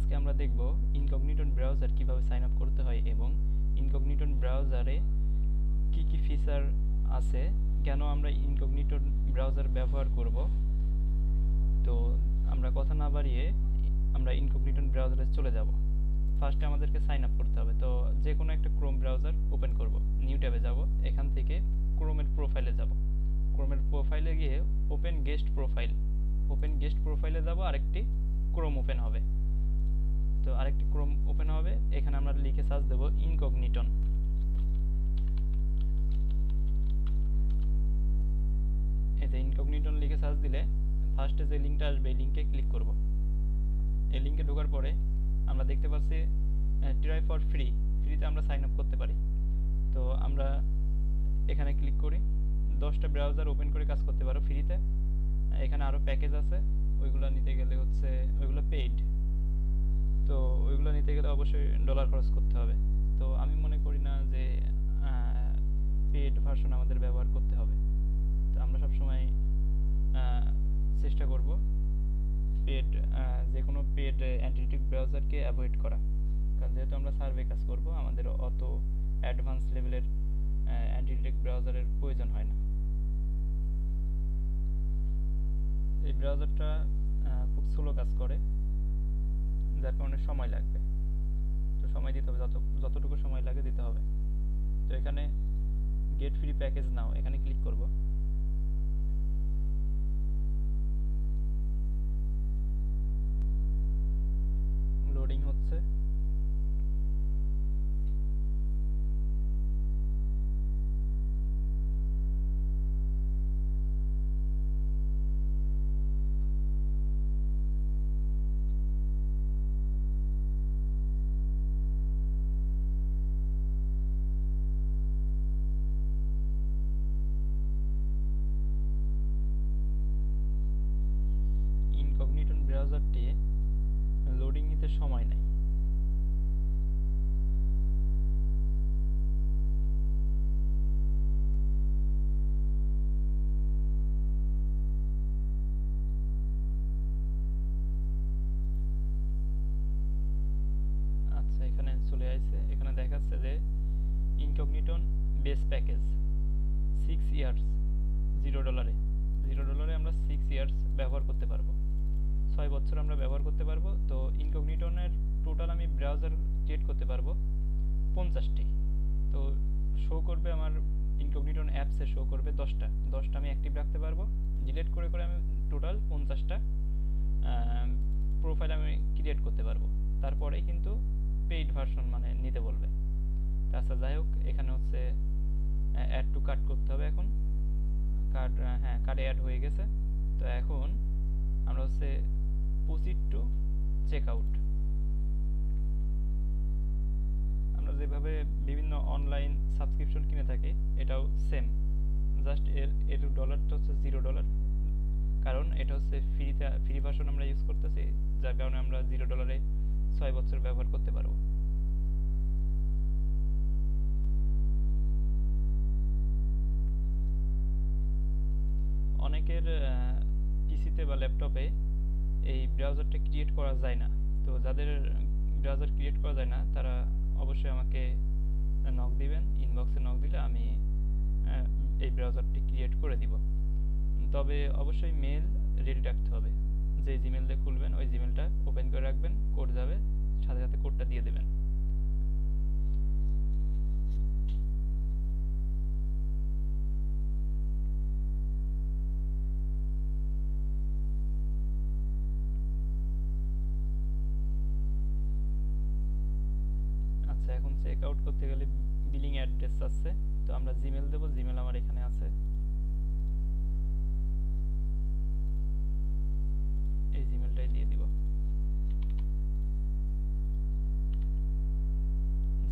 আজকে আমরা দেখব ইনকগনিটন ব্রাউজার কিভাবে সাইন আপ করতে হয় এবং ইনকগনিটন ব্রাউজারে কি কি ফিচার আছে, কেন আমরা ইনকগনিটন ব্রাউজার ব্যবহার করব। তো আমরা কথা না বাড়িয়ে আমরা ইনকগনিটন ব্রাউজারে চলে যাব। ফার্স্টে আমাদেরকে সাইন আপ করতে হবে। তো যে কোনো একটা ক্রোম ব্রাউজার ওপেন করব, নিউ ট্যাবে যাব, এখান থেকে ক্রোমের প্রোফাইলে যাব। ক্রোমের প্রোফাইলে গিয়ে ওপেন গেস্ট প্রোফাইলে যাব, আরেকটি ক্রোম ওপেন হবে। তো আরেকটি ক্রোম ওপেন হবে, এখানে আমরা লিখে সার্চ দেব ইনকগনিটন। এই যে ইনকগনিটন লিখে সার্চ দিলে ফার্স্টে যে লিঙ্কটা আসবে এই লিঙ্কে ক্লিক করব। এই লিঙ্কে ঢোকার পরে আমরা দেখতে পাচ্ছি ট্রাই ফর ফ্রিতে আমরা সাইন আপ করতে পারি। তো আমরা এখানে ক্লিক করি, 10টা ব্রাউজার ওপেন করে কাজ করতে পারো ফ্রিতে। এখানে আরও প্যাকেজ আছে, ওইগুলো নিতে গেলে হচ্ছে ওইগুলো পেইড। তো ওইগুলো নিতে গেলে অবশ্যই ডলার খরচ করতে হবে। তো আমি মনে করি না যে পেইড ভার্সন আমাদের ব্যবহার করতে হবে। তো আমরা সবসময় চেষ্টা করব পেড, যে কোনো পেড অ্যান্টিটিক ব্রাউজারকে অ্যাভয়েড করা। কারণ যেহেতু আমরা সার্ভে কাজ করব, আমাদের অত অ্যাডভান্স লেভেলের অ্যান্টিটিক ব্রাউজারের প্রয়োজন হয় না। এই ব্রাউজারটা খুব স্লো কাজ করে, যার কারণে সময় লাগবে। তো সময় দিতে হবে, যতটুকু সময় লাগে দিতে হবে। তো এখানে গেট ফ্রি প্যাকেজ নাও, এখানে ক্লিক করব। লোডিং হচ্ছে। ইনকগনিটন ব্রাউজারটি লোডিং নিতে সময় নেয়। আচ্ছা, এখানে চলে আসছে, এখানে দেখাচ্ছে যে ইনকগনিটন বেস প্যাকেজ 6 ইয়ার্স $0 আমরা 6 ইয়ার্স ব্যবহার করতে পারবো, 6 বছর আমরা ব্যবহার করতে পারবো। তো ইনকগনিটনের টোটাল আমি ব্রাউজার ক্রিয়েট করতে পারবো 50টি। তো শো করবে আমার ইনকগনিটন অ্যাপসে শো করবে 10টা আমি অ্যাক্টিভ রাখতে পারবো। ডিলিট করে করে আমি টোটাল 50টা প্রোফাইল আমি ক্রিয়েট করতে পারবো। তারপরেই কিন্তু পেইড ভার্সন মানে নিতে বলবে। আচ্ছা, যাই হোক, এখানে হচ্ছে অ্যাড টু কার্ট করতে হবে। এখন কার্ডে অ্যাড হয়ে গেছে। তো এখন আমরা হচ্ছে প্রসিড টু চেক আউট। আমরা যেভাবে বিভিন্ন অনলাইন সাবস্ক্রিপশন কিনে থাকি, এটাও সেম, জাস্ট এর ডলারটা হচ্ছে $0, কারণ এটা হচ্ছে ফ্রি ভার্সন আমরা ইউজ করতেছি, যার কারণে আমরা $0 6 বছর ব্যবহার করতে পারবো। অনেকের পিসিতে বা ল্যাপটপে এই ব্রাউজারটা ক্রিয়েট করা যায় না। তো যাদের ব্রাউজার ক্রিয়েট করা যায় না, তারা অবশ্যই আমাকে নক দিবেন, ইনবক্সে নক দিলে আমি এই ব্রাউজারটি ক্রিয়েট করে দিব। তবে অবশ্যই মেল রেডি রাখতে হবে। যে জিমেল দিয়ে খুলবেন ওই জিমেলটা ওপেন করে রাখবেন, কোড যাবে, সাথে সাথে কোডটা দিয়ে দেবেন। আচ্ছা, এখন চেক আউট করতে গেলে বিলিং অ্যাড্রেস আছে। তো আমরা জিমেল দেবো, জিমেল আমার এখানে আছে, এই জিমেলটাই দিয়ে দিব।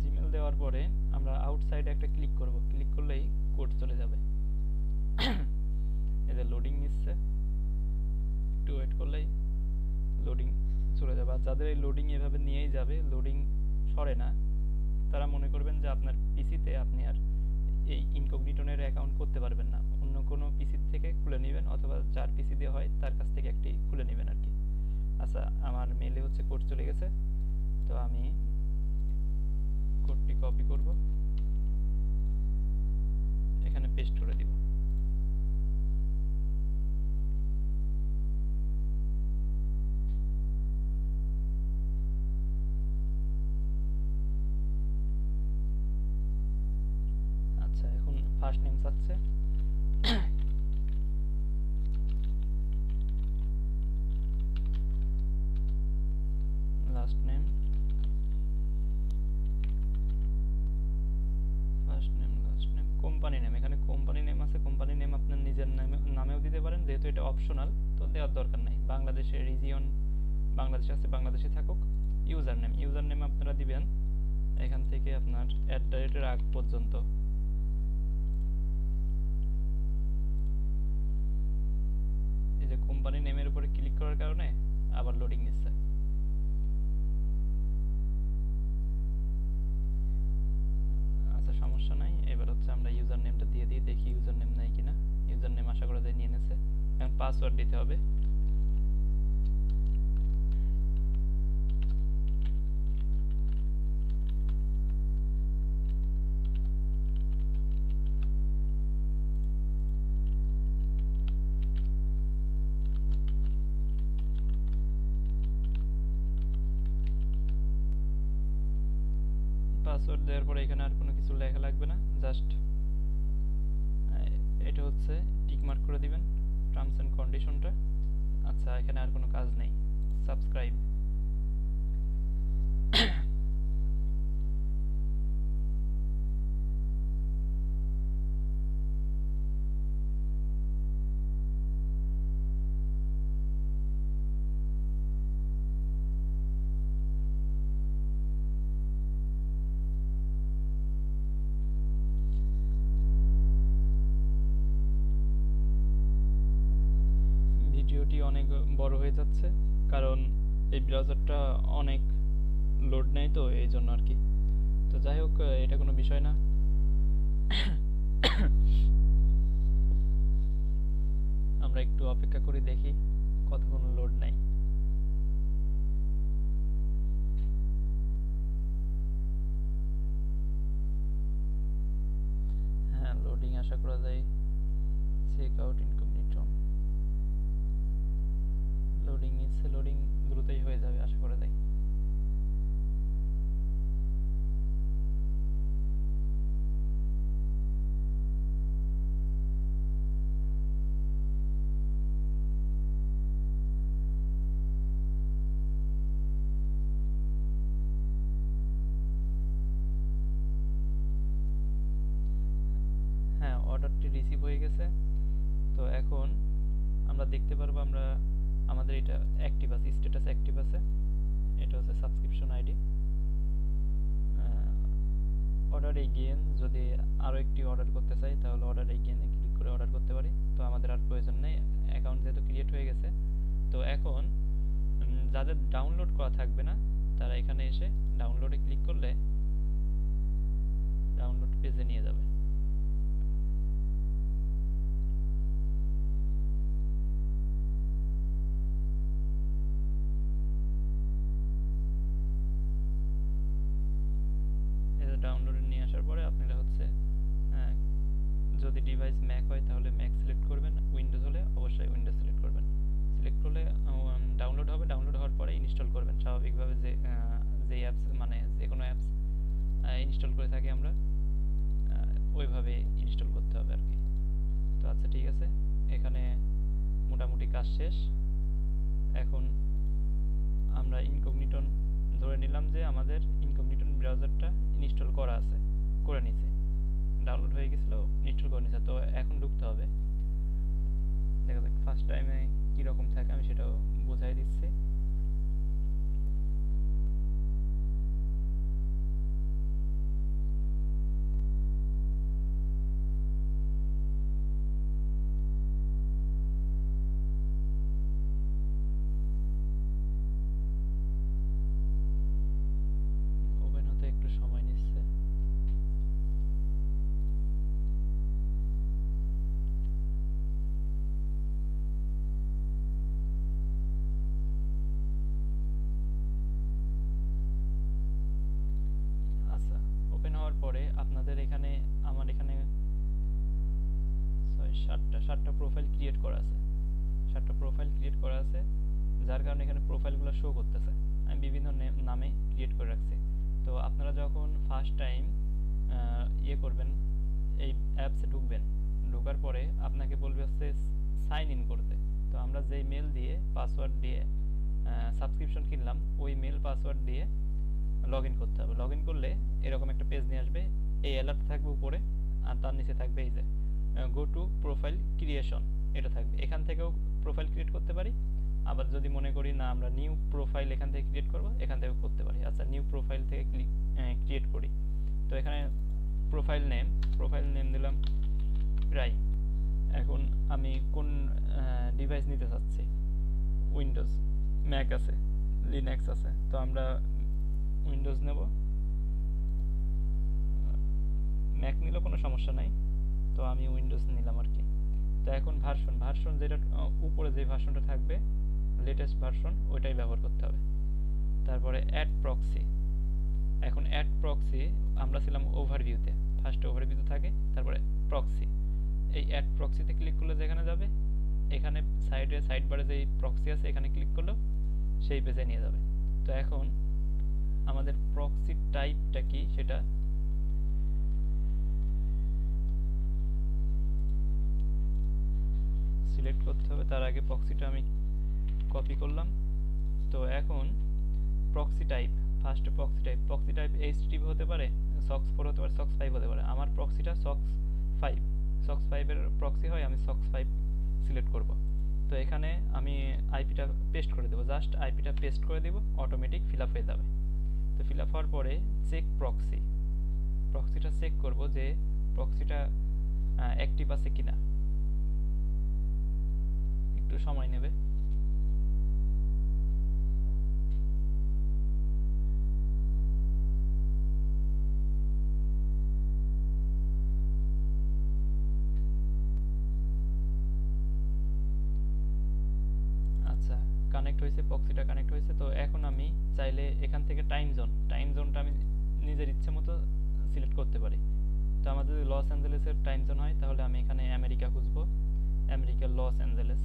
জিমেল দেওয়ার পরে আমরা আউটসাইডে একটা ক্লিক করব, ক্লিক করলেই কোড চলে যাবে। এই যে লোডিং নিচ্ছে, একটু ওয়েট করলেই লোডিং চলে যাবে। আর যাদের এই লোডিং এভাবে নিয়েই যাবে, লোডিং সরে না, তারা মনে করবেন যে আপনার পিসিতে আপনি আর এই ইনকগনিটনের অ্যাকাউন্ট করতে পারবেন না, অন্য কোনো পিসি থেকে খুলে নেবেন, অথবা যার পিসি দিয়ে হয় তার কাছ থেকে একটি খুলে নেবেন আর কি। আচ্ছা, আমার মেইলে হচ্ছে কোড চলে গেছে, তো আমি কোডটি কপি করব, এখানে পেস্ট করে দিব। আচ্ছা, এখন ফার্স্ট নেম চাচ্ছে, last name, first name, last name, company name. এখানে কোম্পানি নেম আছে, কোম্পানি নেম আপনার নিজের নামেও দিতে পারেন, যেহেতু এটা অপশনাল তো দেওয়ার দরকার নাই। বাংলাদেশের রিজিয়ন বাংলাদেশে আছে, বাংলাদেশে থাকুক। ইউজার নেম আপনারা দিবেন এখান থেকে আপনার @এর আগ পর্যন্ত। এই যে কোম্পানি নেমের উপরে ক্লিক করার কারণে আবার লোডিং নিচ্ছে। আচ্ছা, সমস্যা নাই। এবার হচ্ছে আমরা ইউজার নেমটা দিয়ে দিই, দেখি ইউজার নেম নাই কিনা। ইউজার নেম আশা করা যায় নিয়ে নিয়েছে। এখন পাসওয়ার্ড দিতে হবে। পাসওয়ার্ড দেওয়ার পরে এখানে আর কোনো কিছু লেখা লাগবে না, জাস্ট এটা হচ্ছে টিক মার্ক করে দিবেন টার্মস এন্ড কন্ডিশনটা। আচ্ছা, এখানে আর কোনো কাজ নেই। সাবস্ক্রাইব। ভিডিওটি অনেক বড় হয়ে যাচ্ছে, কারণ এই ব্রাউজারটা অনেক লোড নেয়, তো এই জন্য আর কি। তো যাই হোক, এটা কোনো বিষয় না। আমরা একটু অপেক্ষা করে দেখি কতক্ষণ লোড নেয়। হ্যাঁ, লোডিং আশা করা যায়। Check out incognito. লোডিং নিচ্ছে, লোডিং দ্রুতই হয়ে যাবে আশা করা যায়। হ্যাঁ, অর্ডারটি রিসিভ হয়ে গেছে। তো এখন আমরা দেখতে পারবো আমরা আমাদের এটা অ্যাক্টিভ আছে, স্ট্যাটাস অ্যাক্টিভ আছে। এটা হচ্ছে সাবস্ক্রিপশন আইডি। অর্ডার এগেইন, যদি আরও একটি অর্ডার করতে চাই তাহলে অর্ডার এগেইনে ক্লিক করে অর্ডার করতে পারি। তো আমাদের আর প্রয়োজন নেই, অ্যাকাউন্ট যেহেতু ক্রিয়েট হয়ে গেছে। তো এখন যাদের ডাউনলোড করা থাকবে না তারা এখানে এসে ডাউনলোডে ক্লিক করলে ডাউনলোড পেজে নিয়ে যাবে। ডাউনলোডে নিয়ে আসার পরে আপনারা হচ্ছে যদি ডিভাইস ম্যাক হয় তাহলে ম্যাক সিলেক্ট করবেন, উইন্ডোজ হলে অবশ্যই উইন্ডোজ সিলেক্ট করবেন। সিলেক্ট করলে ডাউনলোড হবে, ডাউনলোড হওয়ার পরে ইনস্টল করবেন স্বাভাবিকভাবে, যে অ্যাপস মানে যে কোনো অ্যাপস ইনস্টল করে থাকি আমরা ওইভাবে ইনস্টল করতে হবে আর কি। তো আচ্ছা, ঠিক আছে, এখানে মোটামুটি কাজ শেষ। এখন আমরা ইনকগনিটন ধরে নিলাম যে আমাদের ইনকগনিটন ব্রাউজারটা ইনস্টল করা আছে, করে নিছে, ডাউনলোড হয়ে গেছিল, ইনস্টল করে নিছে। তো এখন ঢুকতে হবে। দেখা যাক ফার্স্ট টাইমে কীরকম থাকে, আমি সেটাও বোঝাই দিচ্ছি। ওপেন হতে একটু সময় নিচ্ছে। আমাদের এখানে আমার এখানে 7টা প্রোফাইল ক্রিয়েট করা আছে, 7টা প্রোফাইল ক্রিয়েট করা আছে, যার কারণে এখানে প্রোফাইলগুলো শো করতেছে। আমি বিভিন্ন নামে ক্রিয়েট করে রাখছি। তো আপনারা যখন ফার্স্ট টাইম করবেন, এই অ্যাপসে ঢুকবেন, ঢোকার পরে আপনাকে বলবে হচ্ছে সাইন ইন করতে। তো আমরা যেই মেল দিয়ে পাসওয়ার্ড দিয়ে সাবস্ক্রিপশন কিনলাম, ওই মেল পাসওয়ার্ড দিয়ে লগ ইন করতে হবে। লগ ইন করলে এরকম একটা পেজ নিয়ে আসবে, এই অ্যালার্ট থাকবে উপরে, আর তার নিচে থাকবে এই যে গো টু প্রোফাইল ক্রিয়েশন, এটা থাকবে। এখান থেকেও প্রোফাইল ক্রিয়েট করতে পারি, আবার যদি মনে করি না আমরা নিউ প্রোফাইল এখান থেকে ক্রিয়েট করব, এখান থেকেও করতে পারি। আচ্ছা, নিউ প্রোফাইল থেকে ক্রিয়েট করি। তো এখানে প্রোফাইল নেম দিলাম প্রাইম। এখন আমি কোন ডিভাইস নিতে চাচ্ছি, উইন্ডোজ, ম্যাক আছে, লিনাক্স আছে, তো আমরা উইন্ডোজ নেব। ম্যাক নিলেও কোনো সমস্যা নাই, তো আমি উইন্ডোজ নিলাম আর কি। তো এখন ভার্সন যেটা উপরে যে ভার্সনটা থাকবে, লেটেস্ট ভার্সন, ওইটাই ব্যবহার করতে হবে। তারপরে অ্যাড প্রক্সি। এখন অ্যাড প্রক্সি আমরা ছিলাম ওভারভিউতে, ফার্স্ট ওভারভিউতে থাকে, তারপরে প্রক্সি। এই অ্যাড প্রক্সিতে ক্লিক করলে যেখানে যাবে, এখানে সাইড বারে যেই প্রক্সি আছে এখানে ক্লিক করলেও সেই পেজে নিয়ে যাবে। তো এখন আমাদের প্রক্সি টাইপটা কি সেটা সিলেক্ট করতে হবে। তার আগে প্রক্সিটা আমি কপি করলাম। তো এখন প্রক্সি টাইপ, ফার্স্টে প্রক্সি টাইপ HTTP হতে পারে, SOCKS 4 হতে পারে, SOCKS 5 হতে পারে। আমার প্রক্সিটা SOCKS 5 এর প্রক্সি হয়, আমি SOCKS 5 সিলেক্ট করব। তো এখানে আমি আইপিটা পেস্ট করে দেবো, জাস্ট আইপিটা পেস্ট করে দেব, অটোমেটিক ফিল আপ হয়ে যাবে। তো ফিল আপ হওয়ার পরে চেক প্রক্সিটা চেক করব যে প্রক্সিটা অ্যাক্টিভ আছে কিনা, একটু সময় নেবে। কানেক্ট হয়েছে, প্রক্সিটা কানেক্ট হয়েছে। তো এখন আমি চাইলে এখান থেকে টাইম জোনটা আমি নিজের ইচ্ছে মতো সিলেক্ট করতে পারি। তো আমাদের যদি লস অ্যাঞ্জেলেসের টাইম জোন হয়, তাহলে আমি এখানে আমেরিকা খুঁজবো, আমেরিকা লস অ্যাঞ্জেলেস,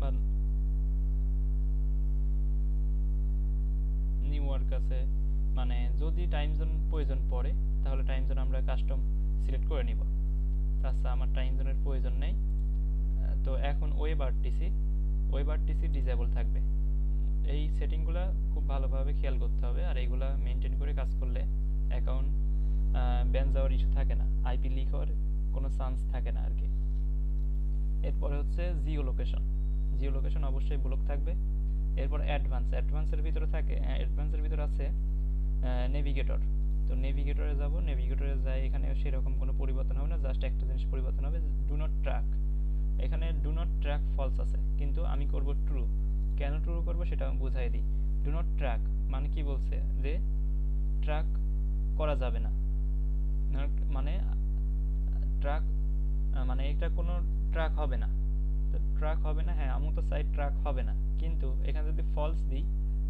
বা নিউ ইয়র্ক আছে। মানে যদি টাইম জোন প্রয়োজন পড়ে, তাহলে টাইম জোন আমরা কাস্টম সিলেক্ট করে নিব। আচ্ছা, আমার টাইম জোনের প্রয়োজন নেই। তো এখন ওয়েব আরটিসি ডিসেবল থাকবে। এই সেটিংগুলো খুব ভালোভাবে খেয়াল করতে হবে, আর এইগুলা মেনটেন করে কাজ করলে অ্যাকাউন্ট ব্যান যাওয়ার ইস্যু থাকে না, আইপি লিক হওয়ার কোনো চান্স থাকে না আর কি। এরপরে হচ্ছে জিও লোকেশন অবশ্যই ব্লক থাকবে। এরপর অ্যাডভান্সের ভিতরে আছে নেভিগেটর। তো নেভিগেটরে যাব, নেভিগেটরে যাই, এখানে সেরকম কোনো পরিবর্তন হবে না, জাস্ট একটা জিনিস পরিবর্তন হবে, ডু নট ট্র্যাক। এখানে ডু নট ট্র্যাক ফলস আছে, কিন্তু আমি করব ট্রু। কেন ট্রু করব সেটা আমি বুঝাই দিই। ডু নট ট্র্যাক মানে কি বলছে, যে ট্র্যাক করা যাবে না, মানে ট্র্যাক মানে এটা কোনো ট্র্যাক হবে না। তো ট্র্যাক হবে না, হ্যাঁ আমি তো চাই ট্র্যাক হবে না, কিন্তু এখানে যদি ফলস দিই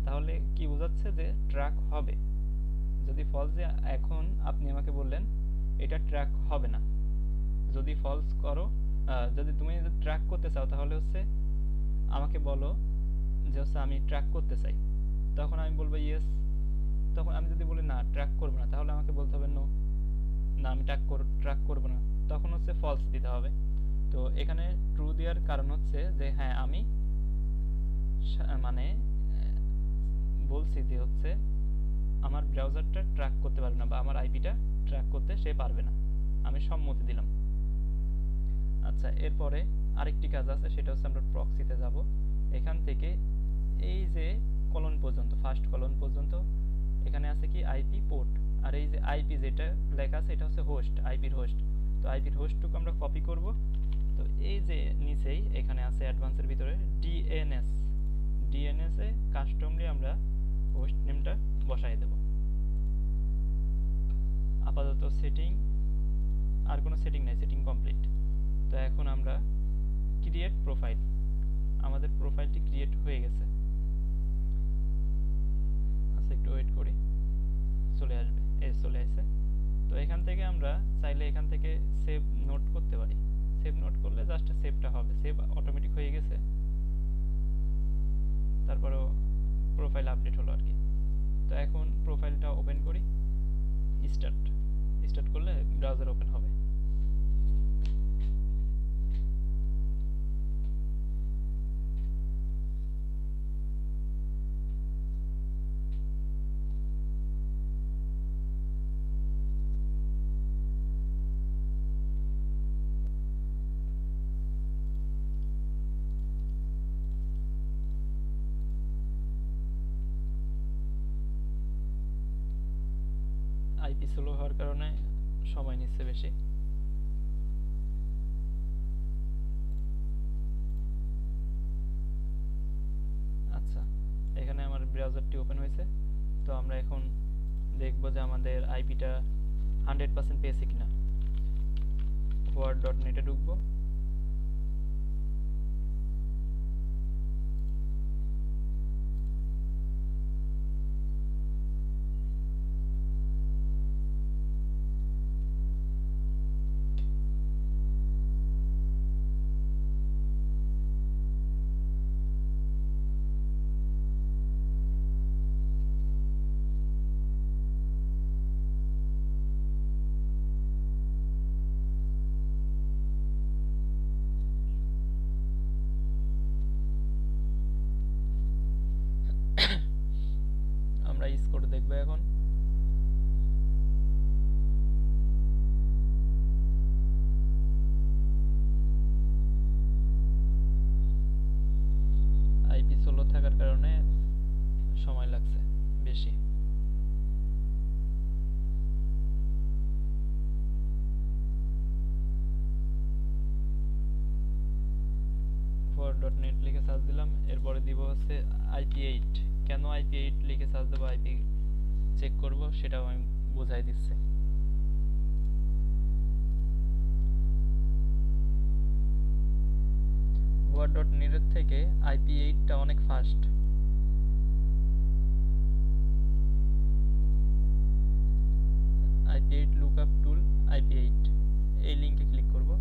তাহলে কি বোঝাচ্ছে, যে ট্র্যাক হবে। যদি ফলস দিয়ে, এখন আপনি আমাকে বললেন এটা ট্র্যাক হবে না, যদি ফলস করো, যদি তুমি ট্র্যাক করতে চাও তাহলে হচ্ছে আমাকে বলো যে হচ্ছে আমি ট্র্যাক করতে চাই, তখন আমি বলবো ইয়েস। তখন আমি যদি বলি না ট্র্যাক করবো না, তাহলে আমাকে বলতে হবে নো, না আমি ট্র্যাক করবো না, তখন হচ্ছে ফলস দিতে হবে। তো এখানে ট্রু দেওয়ার কারণ হচ্ছে যে হ্যাঁ আমি মানে বলছি যে হচ্ছে আমার ব্রাউজারটা ট্র্যাক করতে পারবে না, বা আমার আইপিটা ট্র্যাক করতে সে পারবে না, আমি সম্মতি দিলাম। আচ্ছা, এরপরে আরেকটি কাজ আছে, সেটা হচ্ছে আমরা প্রক্সিতে যাব। এখান থেকে এই যে কলন পর্যন্ত, ফার্স্ট কলন পর্যন্ত এখানে আছে কি আইপি পোর্ট, আর এই যে আইপি যেটা লেখা আছে এটা হচ্ছে হোস্ট, আইপির হোস্ট। তো আইপির হোস্টটুকু আমরা কপি করব। তো এই যে নিচেই এখানে আছে অ্যাডভান্সের ভিতরে ডিএনএস এ কাস্টমলি আমরা হোস্ট নেমটা বসাই দেব। আপাতত সেটিং, আর কোনো সেটিং নাই, সেটিং কমপ্লিট। তো এখন আমরা ক্রিয়েট প্রোফাইল, আমাদের প্রোফাইলটি ক্রিয়েট হয়ে গেছে। আচ্ছা, একটু ওয়েট করি। চলে আসবে, এই চলে আসছে। তো এখান থেকে আমরা চাইলে এখান থেকে সেভ নোট করতে পারি। সেভ নোট করলে জাস্ট সেভটা হবে, সেভ অটোমেটিক হয়ে গেছে। তারপরেও প্রোফাইল আপডেট হলো আর কি। তো এখন প্রোফাইলটা ওপেন করি, স্টার্ট স্টার্ট করলে ব্রাউজার ওপেন হবে। আইপি স্লো হওয়ার কারণে সময় নিচ্ছে বেশি। আচ্ছা, এখানে আমার ব্রাউজারটি ওপেন হয়েছে। তো আমরা এখন দেখব যে আমাদের আইপিটা 100% পেয়েছে কিনা। word.net এ ঢুকবো। আমরা স্কোর দেখবো এখন। আইপি স্লো থাকার কারণে সময় লাগছে বেশি। word.net লিখে সার্চ দিলাম, এরপরে দিব হচ্ছে IP8। কেন IP8 লিখে সার্চ দেবো, আইপি চেক করব, সেটাও আমি বোঝাই দিচ্ছি। word.net এর থেকে IP8টা অনেক ফাস্ট। IP8 লুকআপ টুল IP8, এই লিংকে ক্লিক করব।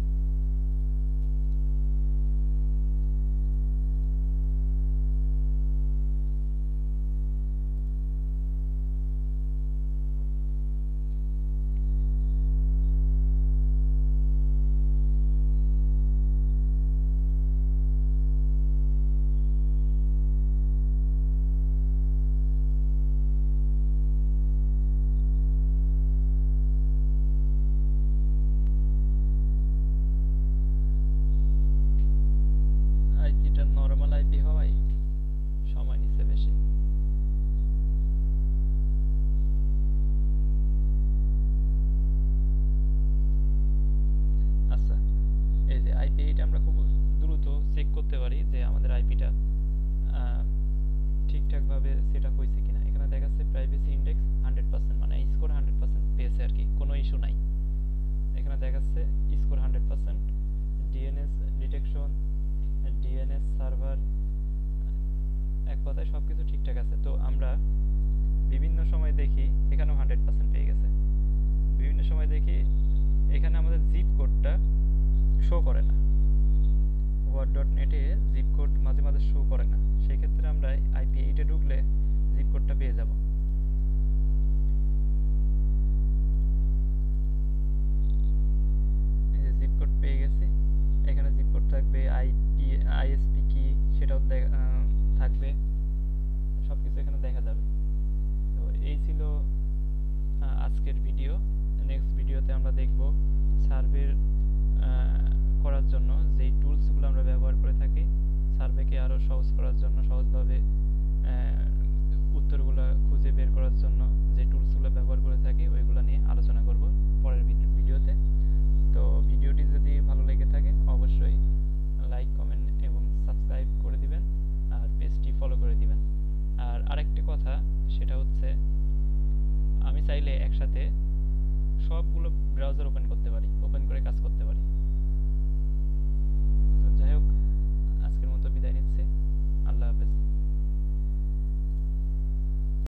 আইপিটা নরমাল আইপি হওয়ায় সময় নিচ্ছে বেশি। আচ্ছা, এই যে IP8 আমরা খুব দ্রুত চেক করতে পারি যে আমাদের আইপিটা ঠিকঠাকভাবে সেট আপ হয়েছে কিনা। এখানে দেখাচ্ছে প্রাইভেসি ইন্ডেক্স 100%, মানে স্কোর 100% পেয়েছে আর কি, কোনো ইস্যু নাই। এখানে দেখাচ্ছে score 100%, DNS detection, DNS server, এক কথায় সবকিছু ঠিকঠাক আছে। তো আমরা বিভিন্ন সময় দেখি এখানেও 100% পেয়ে গেছে। বিভিন্ন সময় দেখি এখানে আমাদের জিপ কোডটা শো করে না, word.net এ জিপ কোড মাঝে মাঝে শো করে না। সেই ক্ষেত্রে আমরা IP8 এ ঢুকলে জিপ কোডটা পেয়ে যাব। এই যে জিপ কোড পেয়ে গেছি। এখানে জিপ কোড থাকবে, ISP কি সেটাও থাকবে, সবকিছু এখানে দেখা যাবে। তো এই ছিল আজকের ভিডিও। নেক্সট ভিডিওতে আমরা দেখব সার্ভে করার জন্য যেই টুলসগুলো আমরা ব্যবহার করে থাকি, সার্ভেকে আরো সহজ করার জন্য, সহজভাবে উত্তরগুলো খুঁজে বের করার জন্য যে টুলসগুলো ব্যবহার করে থাকি ওইগুলো নিয়ে আলোচনা করব পরের ভিডিওতে। তো ভিডিওটি যদি ভালো লেগে থাকে অবশ্যই লাইক, কমেন্ট এবং সাবস্ক্রাইব করে দিবেন, আর পেজটি ফলো করে দিবেন। আর আরেকটি কথা, সেটা হচ্ছে আমি চাইলে একসাথে সবগুলো ব্রাউজার ওপেন করতে পারি, ওপেন করে কাজ করতে পারি।